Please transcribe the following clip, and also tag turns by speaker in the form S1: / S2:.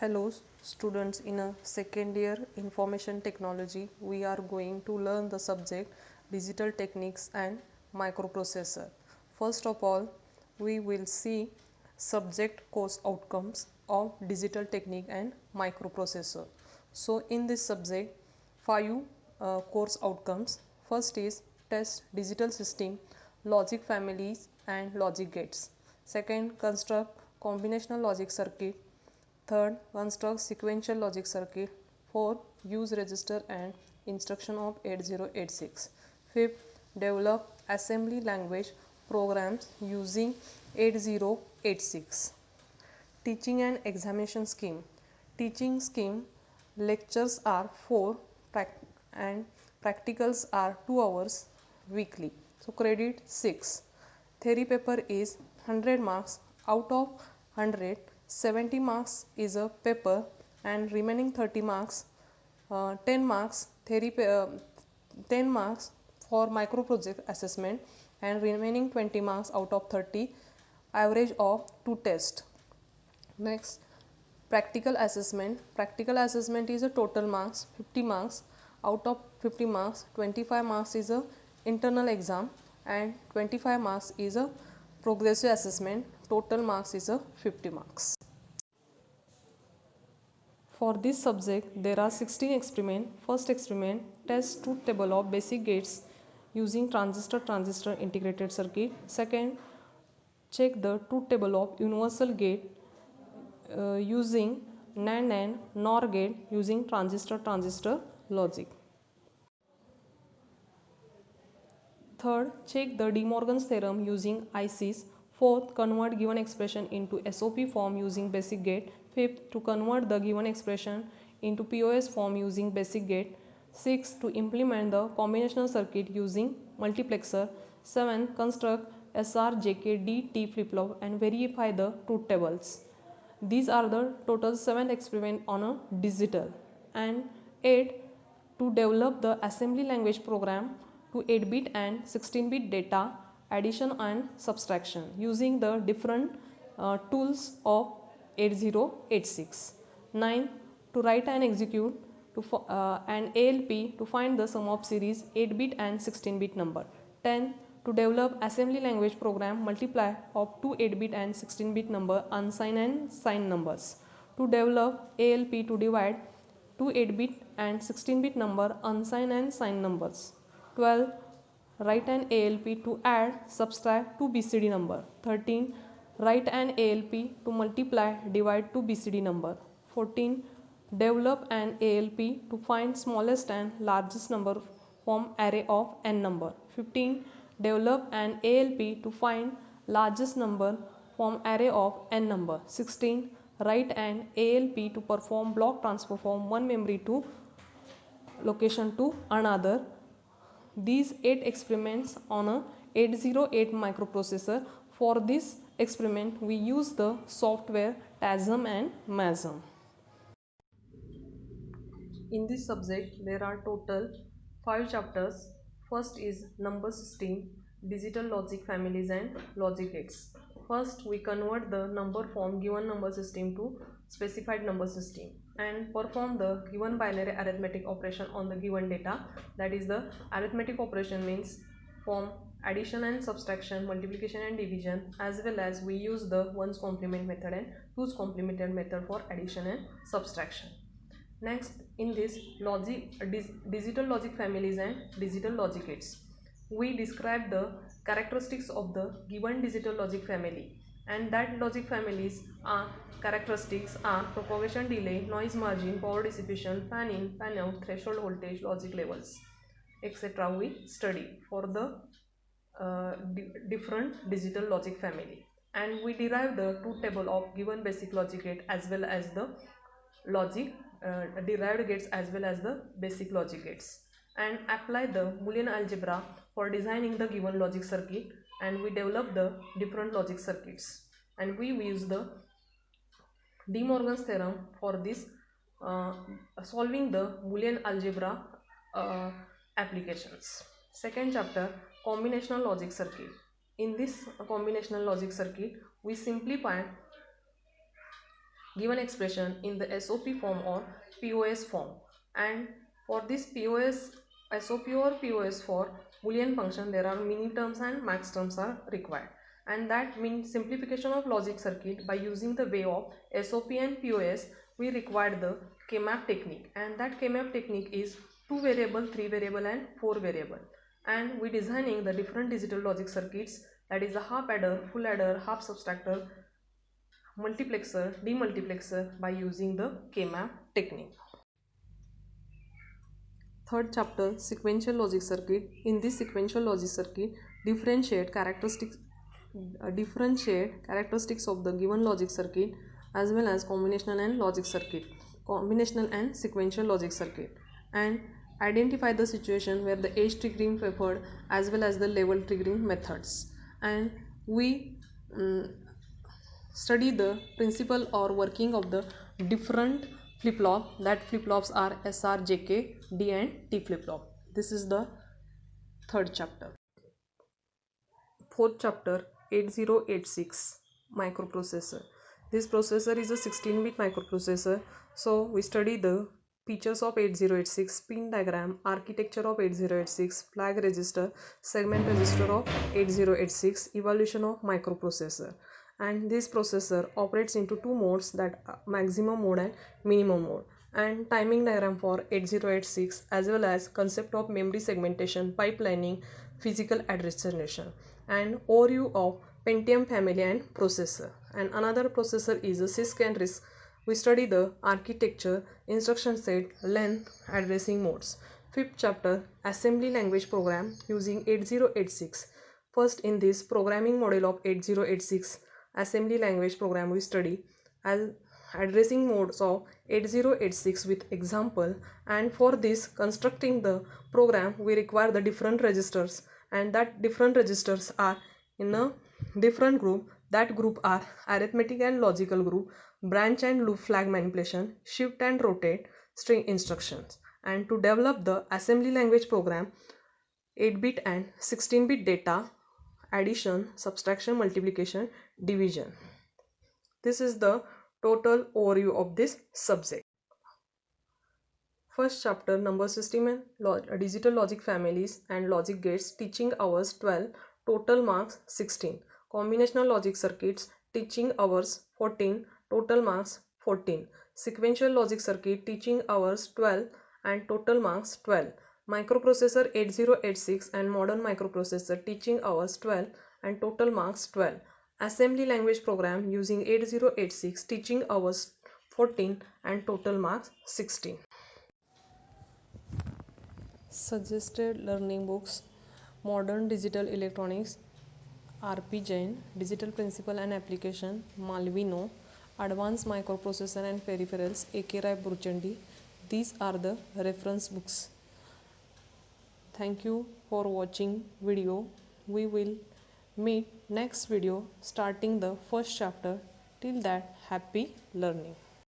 S1: Hello students, in a second year information technology we are going to learn the subject digital techniques and microprocessor. First of all, we will see subject course outcomes of digital technique and microprocessor. So in this subject, five course outcomes. First is test digital system, logic families and logic gates. Second, construct combinational logic circuit. Third, construct sequential logic circuit. Fourth, use register and instruction of 8086. Fifth, develop assembly language programs using 8086. Teaching and examination scheme. Teaching scheme, lectures are 4 and practicals are 2 hours weekly. So credit 6. Theory paper is 100 marks. Out of 100, 70 marks is a paper and remaining 30 marks, 10 marks theory 10 marks for micro project assessment and remaining 20 marks out of 30, average of 2 tests. Next, practical assessment. Practical assessment is a total marks 50 marks. Out of 50 marks, 25 marks is a internal exam and 25 marks is a progressive assessment. Total marks is a 50 marks. For this subject, there are 16 experiments. First experiment, test truth table of basic gates using transistor integrated circuit. Second, check the truth table of universal gate using NAND and NOR gate using transistor logic. Third, check the De Morgan's theorem using ICs. Fourth, convert given expression into SOP form using basic gate. Fifth, to convert the given expression into POS form using basic gate. Sixth, to implement the combinational circuit using multiplexer. Seventh, construct SR-JK-DT flip-flop and verify the truth tables. These are the total 7 experiments on a digital. And 8, to develop the assembly language program to 8-bit and 16-bit data addition and subtraction using the different tools of 8086. 9, to write and execute an ALP to find the sum of series 8-bit and 16-bit number. 10, to develop assembly language program multiply of two 8-bit and 16-bit number unsigned and signed numbers. To develop ALP to divide two 8-bit and 16-bit number unsigned and signed numbers. 12, write an ALP to add, subtract two BCD number. 13, write an ALP to multiply, divide two BCD number. 14, develop an ALP to find smallest and largest number from array of n number. 15, develop an ALP to find largest number from array of n number. 16, write an ALP to perform block transfer from one memory to location to another. These 8 experiments on a 808 microprocessor. For this experiment we use the software TASM and MASM. In this subject there are total 5 chapters. First is number system, digital logic families and logic gates. First we convert the number from given number system to specified number system and perform the given binary arithmetic operation on the given data. That is, the arithmetic operation means from addition and subtraction, multiplication and division, as well as we use the ones complement method and twos complemented method for addition and subtraction. Next, in this digital logic families and digital logic gates, we describe the characteristics of the given digital logic family, and that logic families are characteristics are propagation delay, noise margin, power dissipation, fan in, fan out, threshold voltage, logic levels, etc. we study for the different digital logic family, and we derive the truth table of given basic logic gate as well as the logic derived gates as well as the basic logic gates, and apply the Boolean algebra for designing the given logic circuit, and we develop the different logic circuits, and we use the De Morgan's theorem for this solving the Boolean algebra applications. Second chapter, combinational logic circuit. In this combinational logic circuit we simplify given expression in the SOP form or POS form. And for this POS, SOP or POS for Boolean function, there are mini terms and max terms are required. And that means simplification of logic circuit by using the way of SOP and POS, we require the K-map technique, and that K-map technique is 2 variable, 3 variable and 4 variable. And we designing the different digital logic circuits, that is a half adder, full adder, half subtractor, multiplexer, demultiplexer, by using the K-map technique. Third chapter, sequential logic circuit. In this sequential logic circuit, differentiate characteristics of the given logic circuit, as well as combinational and sequential logic circuit, and identify the situation where the edge triggering preferred as well as the level triggering methods. And we study the principle or working of the different flip-flop. That flip-flops are SR, JK, D and T flip-flop. This is the third chapter. Fourth chapter, 8086 microprocessor. This processor is a 16-bit microprocessor. So we study the features of 8086, pin diagram, architecture of 8086, flag register, segment register of 8086, evaluation of microprocessor. And this processor operates into two modes, that maximum mode and minimum mode, and timing diagram for 8086, as well as concept of memory segmentation, pipelining, physical address generation, and overview of Pentium family and processor. And another processor is a CISC and RISC. We study the architecture, instruction set, length, addressing modes. Fifth chapter, assembly language program using 8086. First, in this programming model of 8086 assembly language program, we study as addressing modes of 8086 with example. And for this constructing the program, we require the different registers, and that different registers are in a different group. That group are arithmetic and logical group, branch and loop flag manipulation, shift and rotate, string instructions. And to develop the assembly language program, 8-bit and 16-bit data, addition, subtraction, multiplication, division. This is the total overview of this subject. First chapter, number system and digital logic families and logic gates, teaching hours 12, total marks 16. Combinational logic circuits, teaching hours 14, total marks 14. Sequential logic circuit, teaching hours 12 and total marks 12. Microprocessor 8086 and modern microprocessor, teaching hours 12 and total marks 12. Assembly language program using 8086, teaching hours 14 and total marks 16. Suggested learning books: Modern Digital Electronics, R.P. Jain, Digital Principle and Application, Malvino, Advanced Microprocessor and Peripherals, A.K. Rai Burchandi. These are the reference books. Thank you for watching video. We will meet next video starting the first chapter. Till that, happy learning.